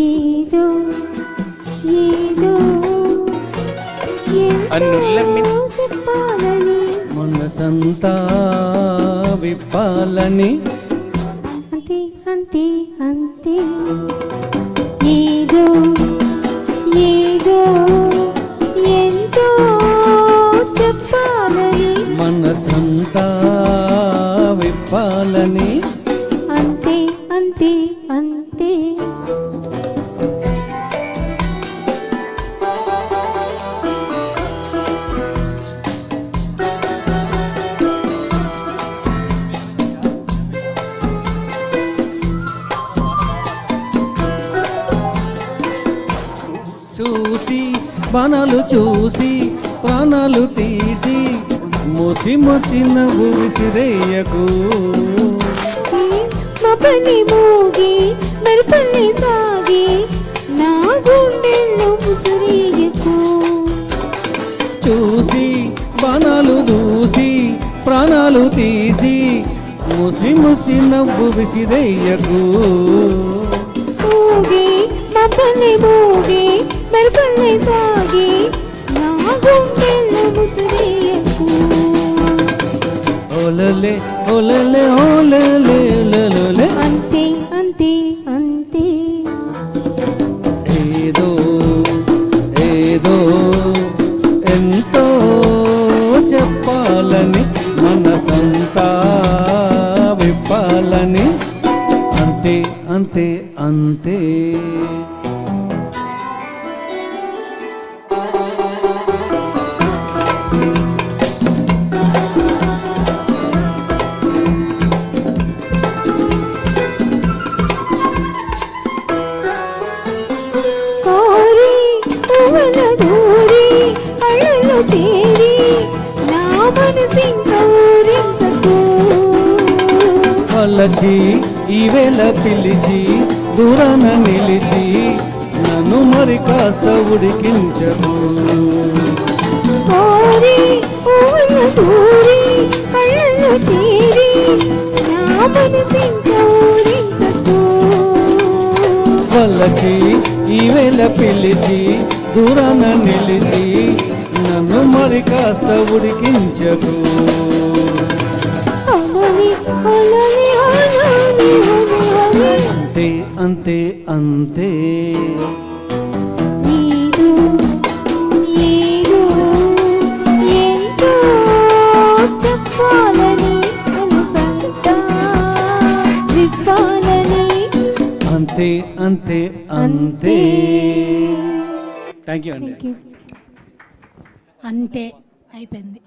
ఏదో ఏదో చెప్పాలని మనసంతా విప్పాలని అంతే అంతే అంతే ఏదో ఏదో ఎంతో చెప్పాలని మనసంతా విప్పాలని అంతే అంతే అంతే చూసి బాణాలు చూసి ప్రాణాలు తీసి ముసి ముసి నవ్వు విసిరేయకు మపని మోగి మెరుపల్లి సాగి నా గుండెల్లో ముసిరియకు చూసి బాణాలు దూసి ప్రాణాలు తీసి ముసి ముసి నవ్వు విసిరేయకు మోగి మపని మోగి మెరుపల్లి సాగి నా గుండెల్లో ముసిరియకు ఓలలే ఓలలే ఓలలే ఓలలే అంతే అంతే అంతే ఏదో ఏదో ఎంతో చెప్పాలని మనసంతా విప్పాలని అంతే అంతే అంతే చేరి నా మనసింక ఊరించకు వలచి ఈవేళ పిలిచి దూరాన నిలిచి నన్ను మరి కాస్త ఉడికించకు కోరి పువ్వుల దూరి కళ్ళలో చేరి నా మనసింక ఊరించకు వలచి ఈవేళ పిలిచి దూరాన నిలిచి నన్ను మరి కాస్త ఉడికించకు అంతే అంతే అంతే ఏదో ఎంతో చెప్పాలని మనసంతా విప్పాలని అంతే అంతే అంతే థ్యాంక్ యూ అండి అంతే అయిపోయింది.